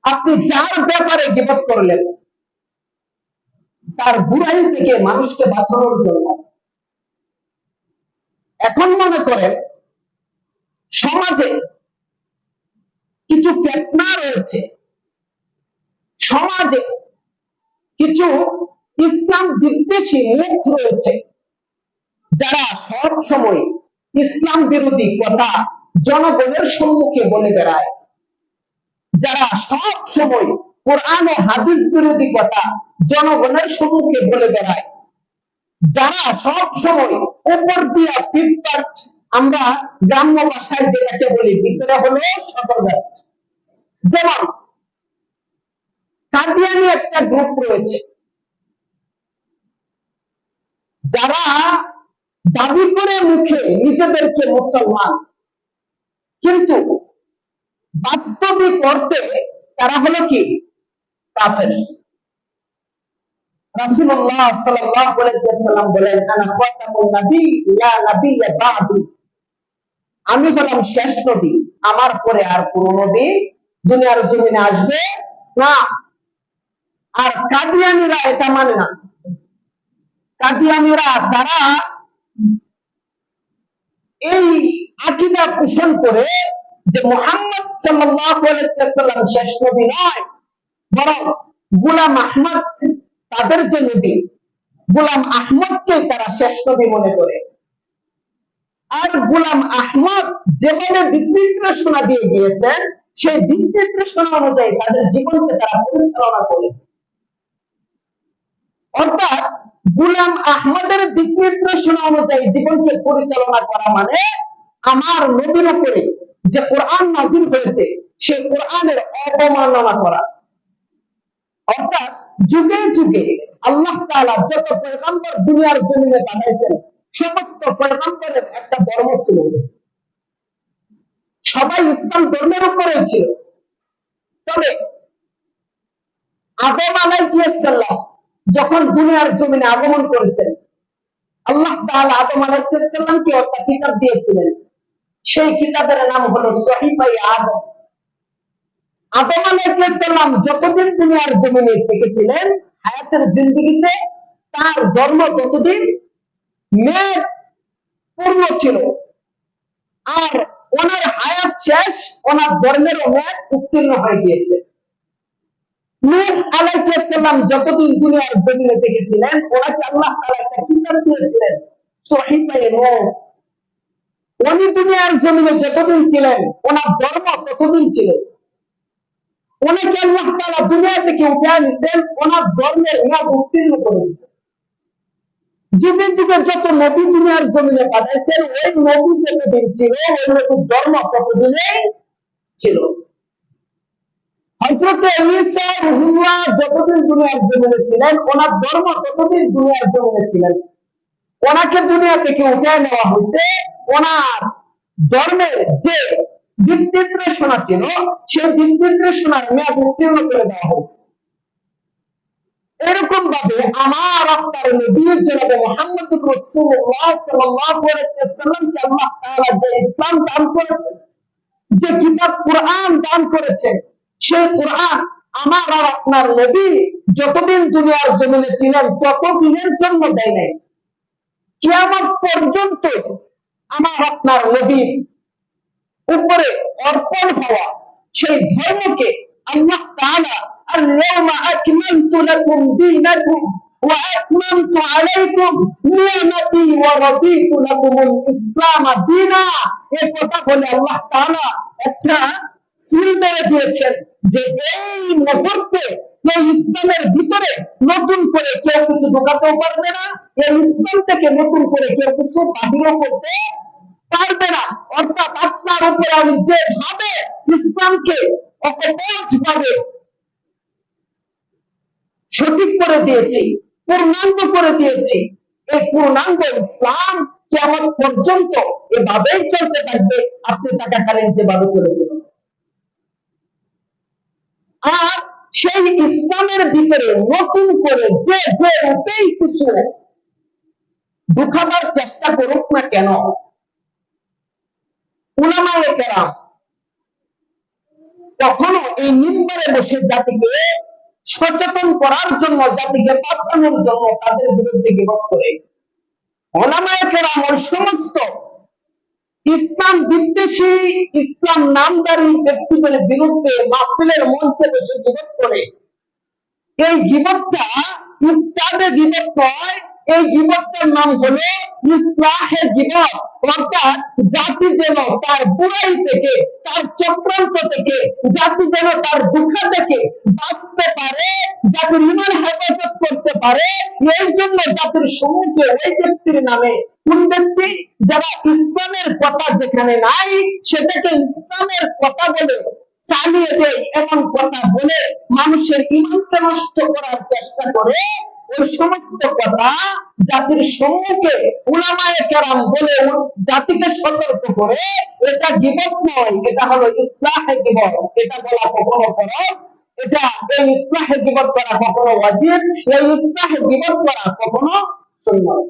আপনি যার ব্যাপারে গীবত করলেন তার বুড়াই থেকে মানুষকে বাঁচানোর জন্য। এখন মনে করেন সমাজে কিছু ফিতনা রয়েছে, সমাজে কিছু ইসলাম বিদ্বেষী মুখ রয়েছে, যারা সব সময় ইসলাম বিরোধী কথা জনগণের সম্মুখে বলে বেড়ায়, যারা সব সময় কোরআন ও হাদিস বিরোধী কথা জনগণের সম্মুখে বলে বেড়ায়, যারা সব সময় উপর দিয়া ফিটফাট, আমরা গ্রাম্য ভাষায় যেটাকে বলি, ভিতরে হলো সদরঘাট। যেমন কাদিয়ানি একটা গ্রুপ রয়েছে, যারা দাবি করে মুখে নিজেদেরকে মুসলমান, কিন্তু বাস্তবিক অর্থে তারা হলো কি কাফের। রাসূলুল্লাহ সাল্লাল্লাহু আলাইহি ওয়াসাল্লাম বলেন, আনা খাতামুন নবী লা নবিয়্যা বা'দি, আমি হলাম শেষ নবী, আমার পরে আর কোন নবী দুনিয়ার জমিনে আসবে না। আর কাদিয়ানীরা এটা মানে না। কাদিয়ানীরা তারা এই আকীদা পোষণ করে যে মুহাম্মদ সাল্লাল্লাহু আলাইহি ওয়াসাল্লাম শেষ নবী নয়, বরং গোলাম আহমদ তাদের যে নবী, গোলাম আহমদকে তারা শেষ নবী মনে করে। আর গোলাম আহমদ যেভাবে দিক নির্দেশনা দিয়ে গিয়েছেন, সেই দিক নির্দেশনা অনুযায়ী তাদের জীবনকে তারা পরিচালনা করে। অর্থাৎ গোলাম আহমদের দিক নির্দেশনা অনুযায়ী জীবনকে পরিচালনা করা মানে আমার নবীর উপরে যে কোরআন নাযিল হয়েছে সেই কোরআনের অবমাননা করা। অর্থাৎ যুগে যুগে আল্লাহ তাআলা যত পয়গম্বর দুনিয়ার জমিনে পাঠাইছেন, সমস্ত পয়গম্বরের একটা ধর্ম ছিল, সবাই ইসলাম ধর্মের উপরে ছিল। তবে আদম আলাইহিস সালাম যখন দুনিয়ার জমিনে আগমন করেছেন, আল্লাহ তাআলা আদম আলাইহিস সালামকে একটা কিতাব দিয়েছিলেন, সেই কিতাবের নাম হলো সহিফায়ে আদম। আদম আলাইহিস সালাম যতদিন দুনিয়ার জমিনে থেকেছিলেন, হায়াতের জিন্দেগিতে তার ধর্ম ততদিন মেয়াদ পূর্ণ ছিল, আর ওনার হায়াত শেষ, ওনার ধর্মের মেয়াদ উত্তীর্ণ হয়ে গিয়েছে। নূহ আলাইহিস সালাম যতদিন দুনিয়ার জমিনে থেকেছিলেন, ওনাকে আল্লাহ তাআলা একটা কিতাব দিয়েছিলেন, সহিফায়ে নূহ। উনি দুনিয়ার জমিনে যতদিন ছিলেন, ওনার ধর্ম ততদিন ছিল। ওনাকে আল্লাহ তাআলা দুনিয়া থেকে উঠিয়ে নিয়েছেন, ওনার ধর্মের মেয়াদ উত্তীর্ণ করে দিয়েছেন। যুগে যুগে যত নবী দুনিয়ার জমিনে পাঠাইছেন, ওই নবী যতদিন ছিল, ওই নবীর ধর্ম ততদিনেই ছিল। হযরত ঈসা রূহুল্লাহ যতদিন দুনিয়ার জমিনে ছিলেন, ওনার ধর্ম ততদিন দুনিয়ার জমিনে ছিলেন। ওনাকে দুনিয়া থেকে উঠিয়ে নেওয়া হয়েছে, ওনার ধর্মের যে দিক নির্দেশনা ছিল, সেই দিক নির্দেশনার মেয়াদ উত্তীর্ণ করে দেওয়া হয়েছে। এরকম ভাবে আমার আপনার নবী জনাবে মুহাম্মদুর রাসূলুল্লাহ সাল্লাল্লাহু আলাইহি ওয়াসাল্লামকে আল্লাহ তাআলা যে ইসলাম দান করেছেন, যে কিতাব কোরআন দান করেছেন, সেই কোরআন আমার আর আপনার নবী যতদিন দুনিয়ার জমিনে ছিলেন ততদিনের জন্য দেয় নাই। কিয়ামত পর্যন্ত আমার আপনার নবীর উপরে অর্পণ হওয়া সেই ধর্মকে আল্লাহ তাআলা আল-ইয়াওমা আকমালতু লাকুম দীনাকুম ওয়া আতমামতু আলাইকুম নি'মাতি ওয়া রাদিতু লাকুমুল ইসলাম দীনা, এই কথা বলে আল্লাহ তাআলা একটা সিল মেরে দিয়েছেন যে এই মুহূর্তে এই ইসলামের ভিতরে নতুন করে কেউ কিছু ঢোকাতেও পারবে না, এই ইসলাম থেকে নতুন করে কেউ কিছু বাহির করতে পারবে না। অর্থাৎ আপনার উপরে আমি যেভাবে ইসলামকে অকপট ভাবে সঠিক করে দিয়েছি, পূর্ণাঙ্গ করে দিয়েছি, এই পূর্ণাঙ্গ ইসলাম কিয়ামত পর্যন্ত এভাবেই চলতে থাকবে, আপনি থাকাকালীন যেভাবে চলেছিল। আর সেই ইসলামের ভিতরে নতুন করে যে যে রূপেই কিছু ঢুকাবার চেষ্টা করুক না কেন, উলামায়ে কেরাম কখনো এই মিম্বরে বসে জাতিকে সচেতন করার জন্য, জাতিকে বাঁচানোর জন্য তাদের বিরুদ্ধে গীবত করে। ওলামায়ে কেরাম ওই সমস্ত ইসলাম বিদ্বেষী, ইসলাম নামধারী ব্যক্তিদের বিরুদ্ধে মাহফিলের মঞ্চে বসে গীবত করে। এই গীবতটা ইফসাদে গীবত নয়, এই গীবতটার নাম হলো ইসলাহে গীবত। অর্থাৎ জাতি যেন তার বুড়াই থেকে, তার চক্রান্ত থেকে, জাতি যেন তার দুঃখা থেকে বাঁচতে পারে, জাতির ঈমান হেফাজত করতে পারে। এই জন্য জাতির সম্মুখে ওই ব্যক্তির নামে, কোন ব্যক্তি যারা ইসলামের কথা যেখানে নাই সেটাকে ইসলামের কথা বলে চালিয়ে দেয়, এমন কথা বলে মানুষের ঈমানকে নষ্ট করার চেষ্টা করে, ওই সমস্ত কথা জাতির সম্মুখে উলামায়ে কেরাম বলে জাতিকে সতর্ক করে, এটা গীবত নয়, এটা হলো ইসলাহে গীবত। এটা বলা কখনো ফরজ, এটা এই ইসলাহে গীবত করা কখনো ওয়াজিব, এই ইসলাহে গীবত করা কখনো সুন্নাত।